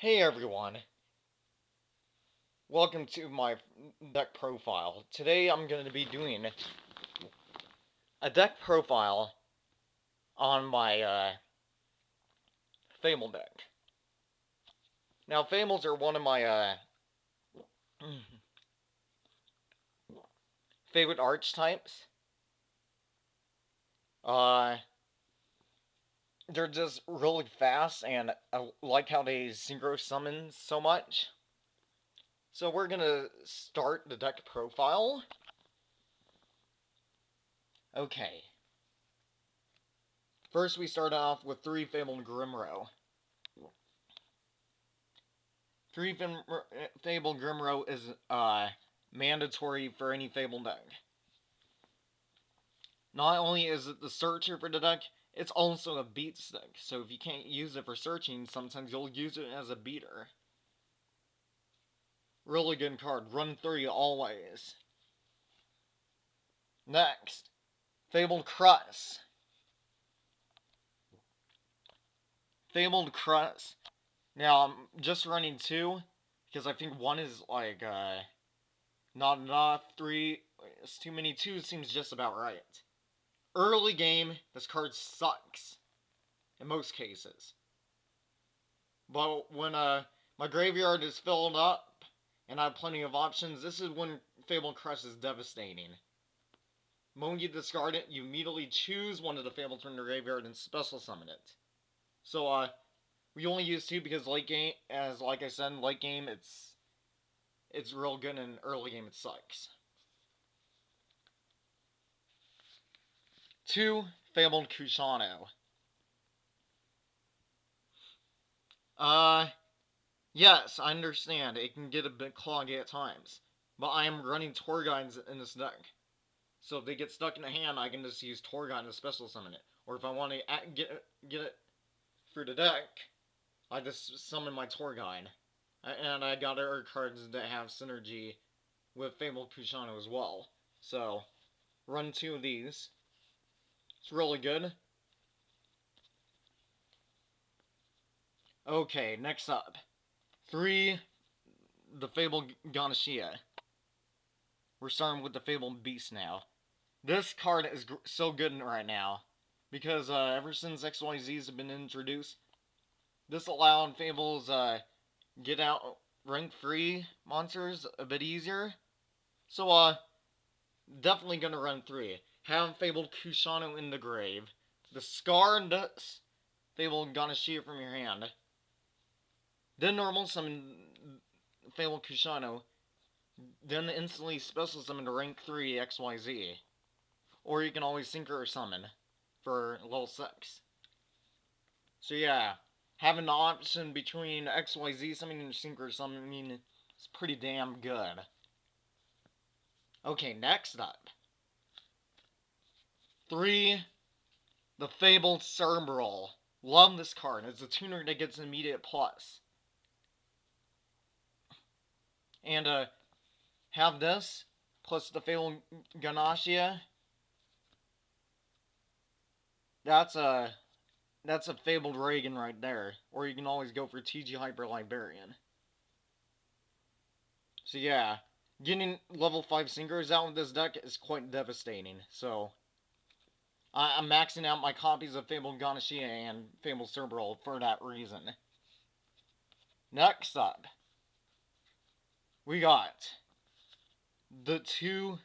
Hey everyone, welcome to my deck profile. Today I'm going to be doing a deck profile on my Fable deck. Now Fables are one of my favorite archetypes. Uh, they're just really fast and I like how they synchro summon so much. So we're going to start the deck profile. Okay. First we start off with 3 Fabled Grimrow. 3 Fabled Grimrow is mandatory for any Fable deck. Not only is it the searcher for the deck, it's also a beat stick. So if you can't use it for searching, sometimes you'll use it as a beater. Really good card. Run 3 always. Next, Fabled Crus. Fabled Crus. Now I'm just running 2 because I think 1 is like not enough. 3 is too many. 2 seems just about right. Early game, this card sucks. In most cases. But when my graveyard is filled up and I have plenty of options, this is when Fabled Crush is devastating. The moment you discard it, you immediately choose one of the Fabled from the graveyard and special summon it. So we only use 2 because late game, as like I said, late game it's real good and early game it sucks. 2 Fabled Kushano. Yes, I understand. It can get a bit cloggy at times. But I am running tour guides in this deck. So if they get stuck in a hand, I can just use tour guide to special summon it. Or if I want to get it through the deck, I just summon my tour guide. And I got other cards that have synergy with Fabled Kushano as well. So, run 2 of these. It's really good. Okay, next up. 3, the Fabled Ganashia. We're starting with the Fabled Beast now. This card is so good right now. Because ever since XYZs have been introduced, this allowed Fables get out rank 3 monsters a bit easier. So definitely gonna run 3. Have Fabled Kushano in the grave. Discard Fabled Ganashia from your hand. Then normal summon Fabled Kushano. Then instantly special summon to rank 3 XYZ. Or you can always synchro summon for level 6. So yeah, having the option between XYZ summoning and synchro summoning is pretty damn good. Okay, next up. 3, the Fabled Cerebral. Love this card. It's a tuner that gets an immediate plus. And have this, plus the Fabled Ganashia. That's a Fabled Reagan right there. Or you can always go for TG Hyper Librarian. So yeah, getting level 5 synchros out with this deck is quite devastating. So I'm maxing out my copies of Fabled Ganashia and Fabled Cerebral for that reason. Next up, we got the 2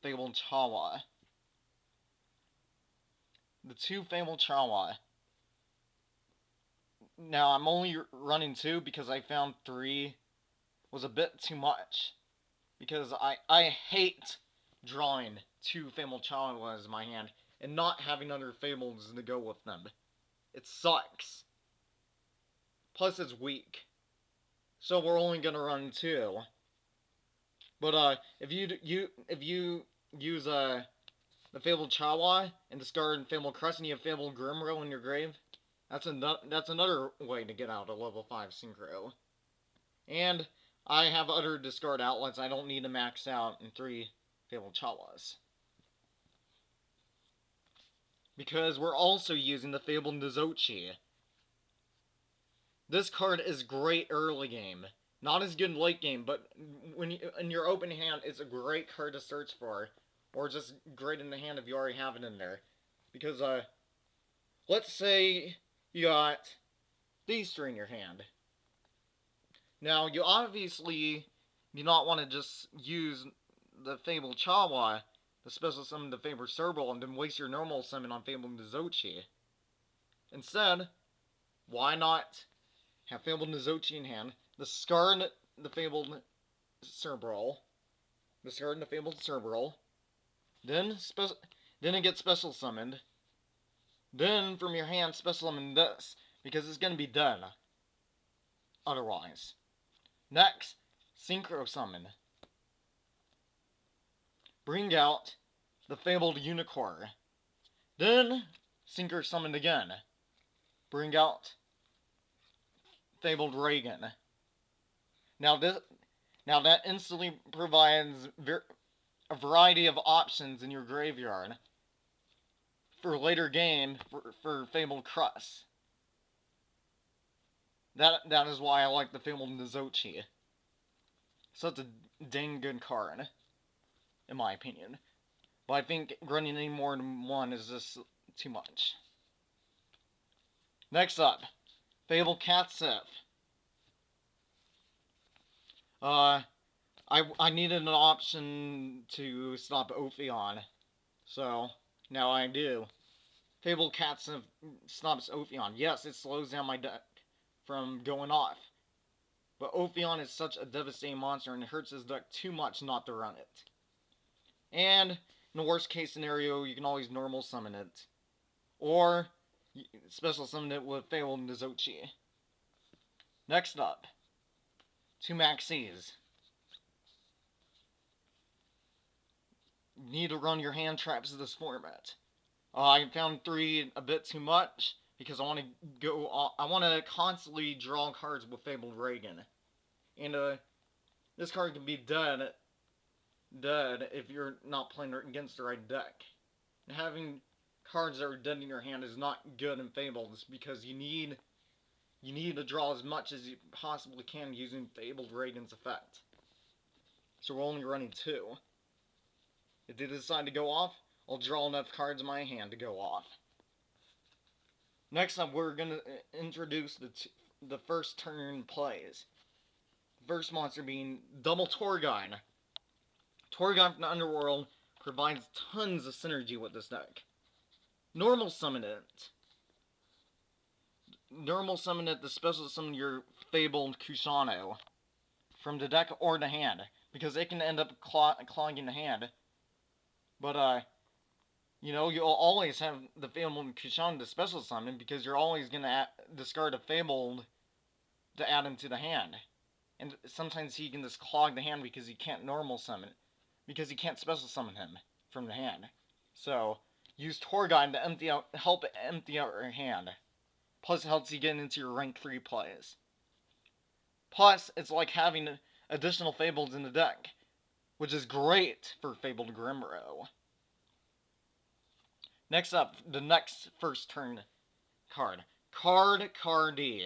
Fabled Chawa. The 2 Fabled Chawa. Now, I'm only running 2 because I found 3 was a bit too much. Because I hate drawing 2 Fabled Chawas in my hand and not having other Fables to go with them. It sucks. Plus, it's weak. So we're only gonna run 2. But if you use the Fabled Chawa and discard Fabled Crest and you have Fabled Grimrow in your grave, that's another way to get out a level 5 synchro. And I have other discard outlets. I don't need to max out in 3 Fabled Chawas. Because we're also using the Fabled Nizochi. This card is great early game. Not as good late game, but when you, in your open hand, it's a great card to search for. Or just great in the hand if you already have it in there. Because, let's say you got these three in your hand. Now, you obviously do not want to just use the Fabled Chawa, the special summon the Fabled Cerebral, and then waste your normal summon on Fabled Nizochi. Instead, why not have Fabled Nizochi in hand, discard the Fabled Cerebral, discard the Fabled Cerebral, then it gets special summoned, then from your hand special summon this, because it's going to be done otherwise. Next, Synchro Summon. Bring out the Fabled Unicorn. Then, Synchro Summon again. Bring out Fabled Reagan. Now that instantly provides a variety of options in your graveyard for later game for Fabled Crust. That is why I like the Fabled Nizochi. Such a dang good card, in my opinion. But I think running any more than one is just too much. Next up, Fabled Catsif. I needed an option to stop Ophion, so now I do. Fabled Catsif stops Ophion. Yes, it slows down my deck from going off. But Ophion is such a devastating monster and it hurts his deck too much not to run it. And in the worst case scenario, you can always normal summon it. Or special summon it with Fabled Nizochi. Next up, 2 Maxis. You need to run your hand traps in this format. I found 3 a bit too much because I want to constantly draw cards with Fabled Reagan. And this card can be dead if you're not playing against the right deck. And having cards that are dead in your hand is not good in Fabled because you need to draw as much as you possibly can using Fabled Reagan's effect. So we're only running 2. If they decide to go off, I'll draw enough cards in my hand to go off. Next up, we're going to introduce the first turn plays. The first monster being Double Torgon. Torgon from the Underworld provides tons of synergy with this deck. Normal summon it. Normal summon it to special summon your Fabled Kusano from the deck or the hand, because it can end up clogging the hand. But, you'll always have the Fabled Kushan to special summon because you're always going to discard a Fabled to add him to the hand. And sometimes he can just clog the hand because he can't normal summon, because he can't special summon him from the hand. So, use Torgon to help empty out your hand. Plus, it helps you get into your rank 3 plays. Plus, it's like having additional Fables in the deck, which is great for Fabled Grimro. Next up, the next first turn card. Cardi.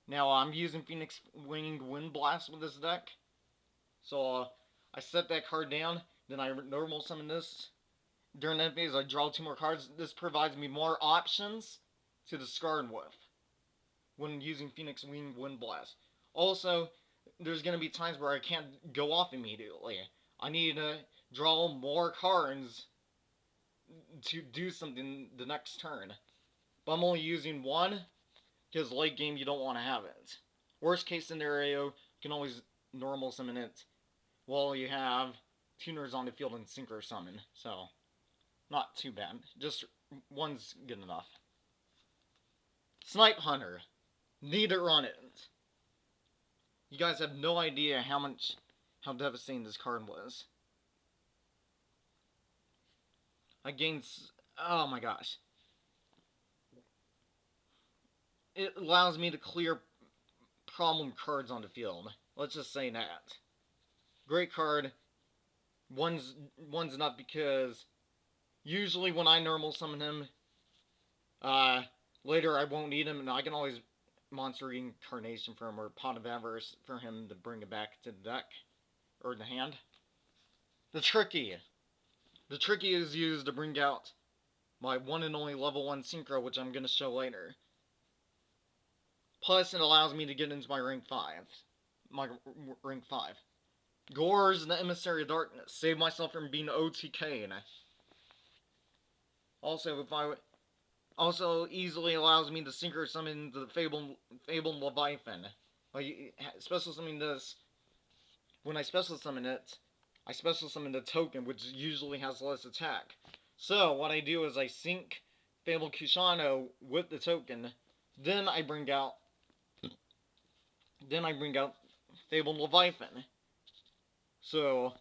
Now, I'm using Phoenix Winged Wind Blast with this deck. So, I set that card down, then I normal summon this. During that phase, I draw 2 more cards. This provides me more options to discard with when using Phoenix Winged Wind Blast. Also, there's going to be times where I can't go off immediately. I need to draw more cards to do something the next turn. But I'm only using 1 because late game you don't want to have it. Worst case scenario, you can always normal summon it while you have tuners on the field and synchro summon. So, not too bad. Just 1's good enough. Snipe Hunter. Need to run it. You guys have no idea how devastating this card was. I gained, oh my gosh. It allows me to clear problem cards on the field. Let's just say that. Great card. One's enough because usually when I normal summon him, later I won't need him and I can always monster reincarnation for him, or Pot of Avarice for him to bring it back to the deck, or the hand. The Tricky. The Tricky is used to bring out my one and only level 1 Synchro, which I'm going to show later. Plus, it allows me to get into my rank 5. My rank 5. Gores, the Emissary of Darkness. Save myself from being OTK'd. Also easily allows me to synchro summon the Fabled Leviathan. Like, special summon this. When I special summon it, I special summon the token, which usually has less attack. So, what I do is I sync Fabled Kushano with the token, then I bring out Fabled Leviathan. So,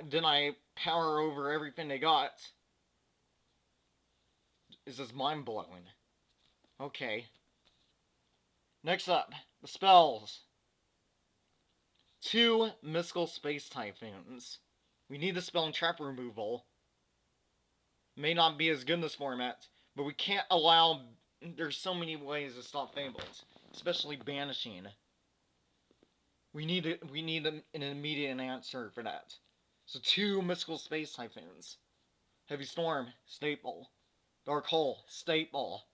then I power over everything they got. This is mind-blowing. Okay. Next up, the spells. 2 Mystical Space Typhoons. We need the spell and trap removal. May not be as good in this format, but we can't allow... There's so many ways to stop Fables, especially banishing. We need an immediate answer for that. So 2 Mystical Space Typhoons. Heavy Storm, staple. Dark Hole, staple.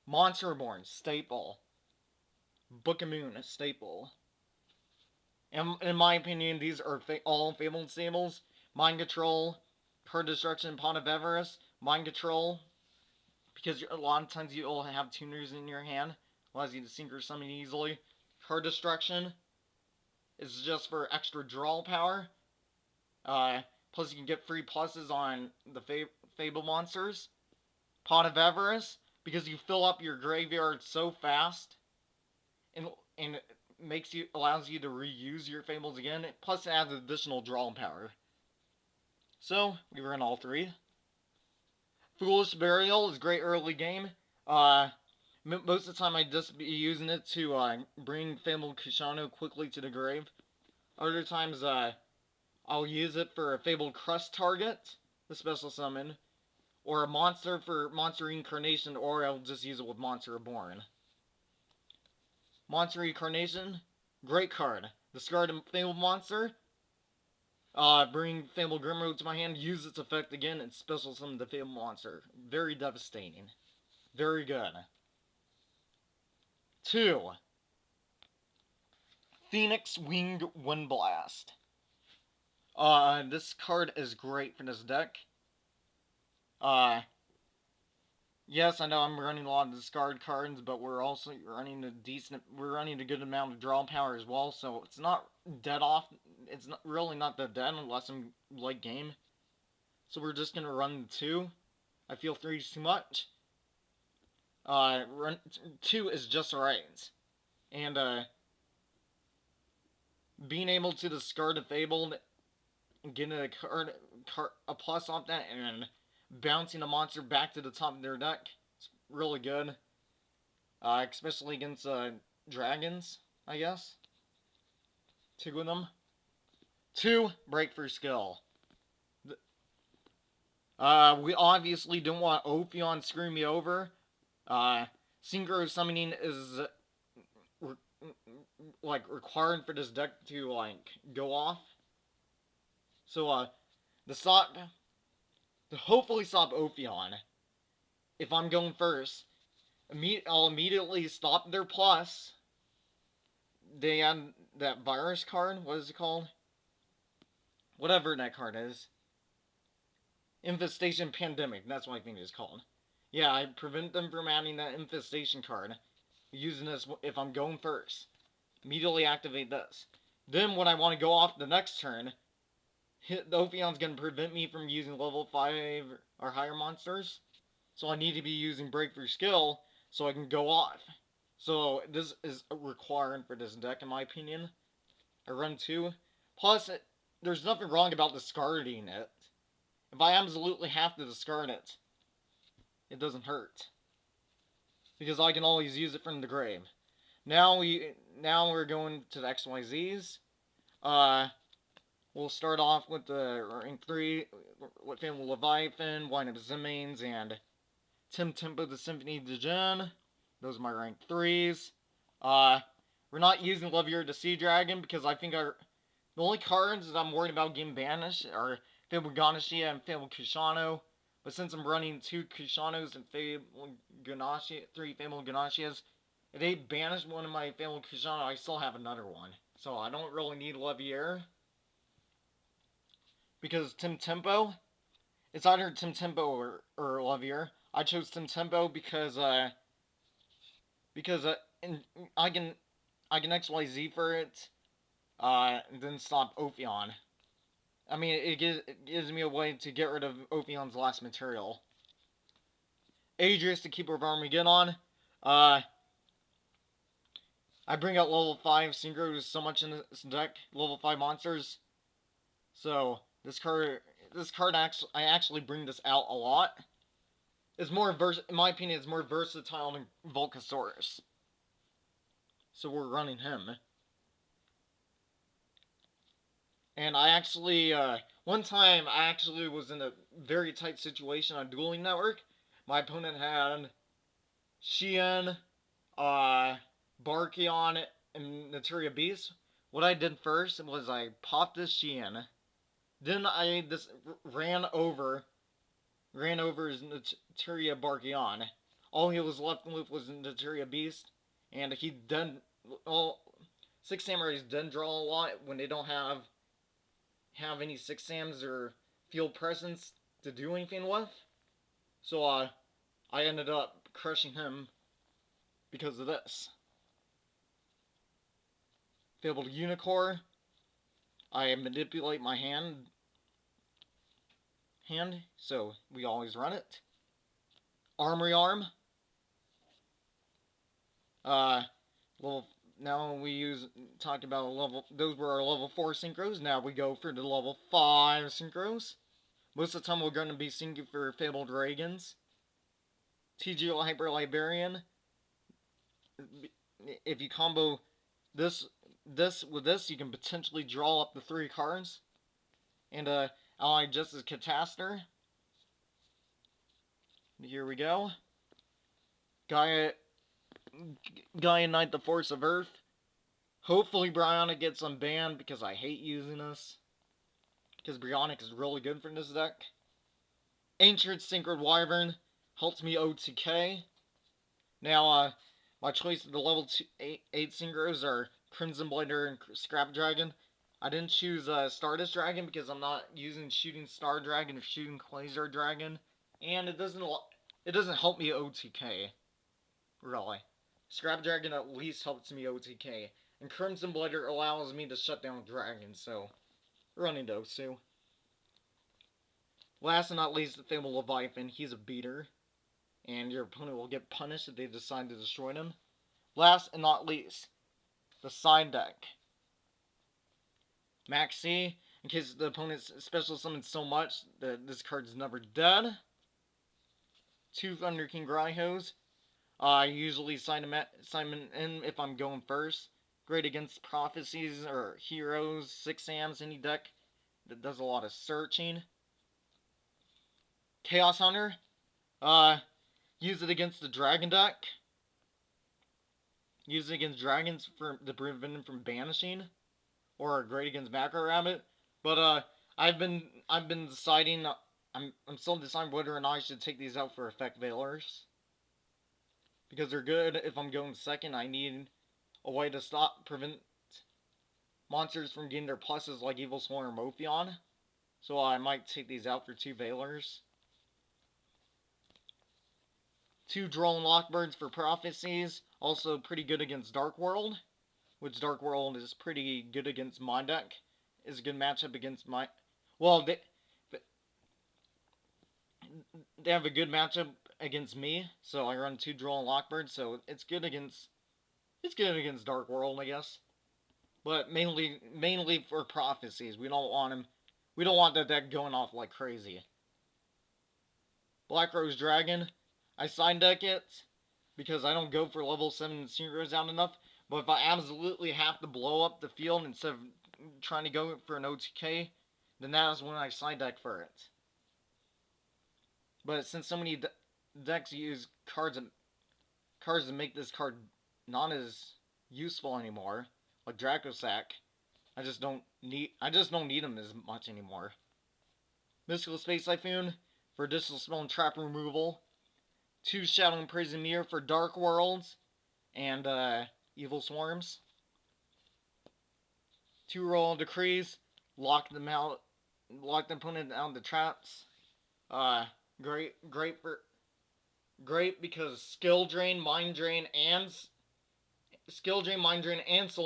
Monster Reborn, staple. Book of Moon, staple. And in my opinion, these are all Fabled staples. Mind Control, Per Destruction, Pot of Avarice. Mind Control, because a lot of times you'll have tuners in your hand. Allows you to synchro summon easily. Per Destruction is just for extra draw power. Plus you can get free pluses on the Fable monsters. Pot of Avarice, because you fill up your graveyard so fast, and allows you to reuse your Fables again. Plus it adds additional draw power. So we run all 3. Foolish Burial is great early game. Most of the time I just be using it to bring Fabled Kushano quickly to the grave. Other times I'll use it for a Fabled Crust target, the special summon, or a monster for Monster Reincarnation, or I'll just use it with Monster Reborn. Monster Reincarnation, great card. Discard a Fabled monster, bring Fabled Grimroad to my hand, use its effect again, and special summon the Fabled monster. Very devastating. Very good. 2. Phoenix Wing Windblast. This card is great for this deck. Yes, I know I'm running a lot of discard cards, but we're also running a good amount of draw power as well, so it's not dead off. It's really not that dead unless I'm late game. So we're just gonna run 2. I feel 3 is too much. Run 2 is just right. And, being able to discard a Fabled, getting a plus off that, and bouncing a monster back to the top of their deck, it's really good. Especially against, dragons, I guess. 2 of them. 2, Breakthrough Skill. We obviously don't want Ophion screwing me over. Synchro Summoning is, required for this deck to, go off. So, to hopefully stop Ophion, if I'm going first, I'll immediately stop their plus. They had that virus card, what is it called? Whatever that card is. Infestation Pandemic, that's what I think it's called. Yeah, I prevent them from adding that Infestation card. Using this if I'm going first. Immediately activate this. Then when I want to go off the next turn, the Ophion's going to prevent me from using level 5 or higher monsters. So I need to be using Breakthrough Skill so I can go off. So this is required for this deck in my opinion. I run 2. Plus, there's nothing wrong about discarding it. If I absolutely have to discard it, it doesn't hurt. Because I can always use it from the grave. Now we're going to the XYZs. We'll start off with the rank 3, with Fabled Leviathan, Wine of Zimains, and Tim Tempo the Symphony de Jin. Those are my rank 3s. Uh, we're not using Levier to Sea Dragon because I think the only cards that I'm worried about getting banished are Fabled Ganashia and Fabled Kushano. But since I'm running 2 Kushanos and three Fabled Ganashias, if they banish one of my Fabled Kushano, I still have another one. So I don't really need Levier. Because Tim Tempo, it's either Tim Tempo or Levier. I chose Tim Tempo because I can XYZ for it, and then stop Ophion. I mean, it gives me a way to get rid of Ophion's last material. Adrius to keep with Armageddon. I bring out level 5 synchros so much in this deck, level 5 monsters. So this card I actually bring this out a lot. It's more in my opinion, it's more versatile than Volcasaurus. So we're running him. And I actually, one time I actually was in a very tight situation on Dueling Network. My opponent had Xian, Barkion, and Naturia Beast. What I did first was I popped this Xian. Then I ran over his Naturia Barkion. All he was left with was Naturia Beast, and he done all 6 samurais done draw a lot when they don't have any 6 Sams or field presence to do anything with. So I ended up crushing him because of this. Fabled Unicorn. I manipulate my hand, so we always run it. Armory Arm. Level. Now we talked about level. Those were our level 4 synchros. Now we go for the level 5 synchros. Most of the time we're going to be syncing for Fabled Dragons. TGO Hyper Liberian. If you combo this with this, you can potentially draw up the 3 cards. And Allied Justice Catastor. Here we go. Gaia Knight, the Force of Earth. Hopefully Bryonic gets unbanned because I hate using this. Because Bryonic is really good for this deck. Ancient Synchro Wyvern helps me OTK. Now, my choice of the level 8 synchros are Crimson Blighter and Scrap Dragon. I didn't choose Stardust Dragon because I'm not using Shooting Star Dragon or Shooting Quasar Dragon. And it doesn't help me OTK. Really. Scrap Dragon at least helps me OTK. And Crimson Blighter allows me to shut down dragons, so running those two. Last and not least, the Fabled Leviathan. He's a beater, and your opponent will get punished if they decide to destroy him. Last and not least, the side deck. Maxi, in case the opponent's special summons so much that this card's never dead. 2 Thunder King Gryhos. I usually sign him in if I'm going first. Great against Prophecies or Heroes, 6 Sams, any deck that does a lot of searching. Chaos Hunter. Use it against the Dragon deck. Use it against dragons to prevent them from banishing. Or great against Macro Rabbit. But I've been deciding. I'm still deciding whether or not I should take these out for Effect Veilers. Because they're good. If I'm going second, I need a way to prevent monsters from getting their pluses like Evil Swarm or Mophion. So I might take these out for 2 Veilers. 2 Drone Lockbirds for Prophecies. Also pretty good against Dark World. Which Dark World is pretty good against my deck. Is a good matchup against my... Well, they have a good matchup against me. So I run 2 Drone Lockbirds. So it's good against Dark World, I guess. But mainly for Prophecies. We don't want that deck going off like crazy. Black Rose Dragon. I side deck it because I don't go for level 7 synchros out enough. But if I absolutely have to blow up the field instead of trying to go for an OTK, then that is when I side deck for it. But since so many decks use cards cards that make this card not as useful anymore, like Dracosack. I just don't need him as much anymore. Mystical Space Typhoon for additional spell and trap removal. 2 Shadow and Prison Mirror for Dark Worlds and Evil Swarms. 2 Royal Decrees, lock them out, lock the opponent out of the traps. Great because Skill Drain, Mind Drain, and Soul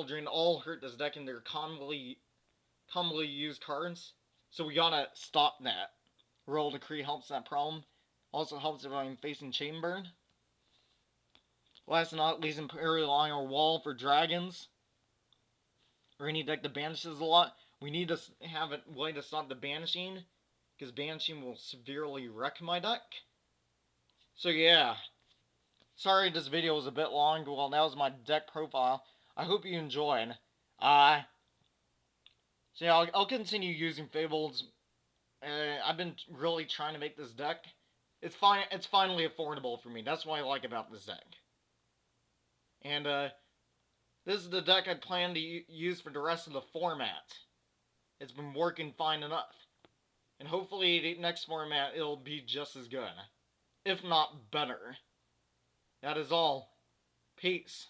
Drain all hurt this deck, and they're commonly used cards. So we gotta stop that. Royal Decree helps that problem. Also helps if I'm facing Chainburn. Last but not least, Imperial Iron Wall for dragons. Or any deck that banishes a lot. We need to have a way to stop the banishing, because banishing will severely wreck my deck. So yeah. Sorry this video was a bit long. Well, that was my deck profile. I hope you enjoyed. So yeah, I'll continue using Fabled. I've been really trying to make this deck. It's finally affordable for me. That's what I like about this deck. And this is the deck I plan to use for the rest of the format. It's been working fine enough. And hopefully the next format it'll be just as good. If not better. That is all. Peace.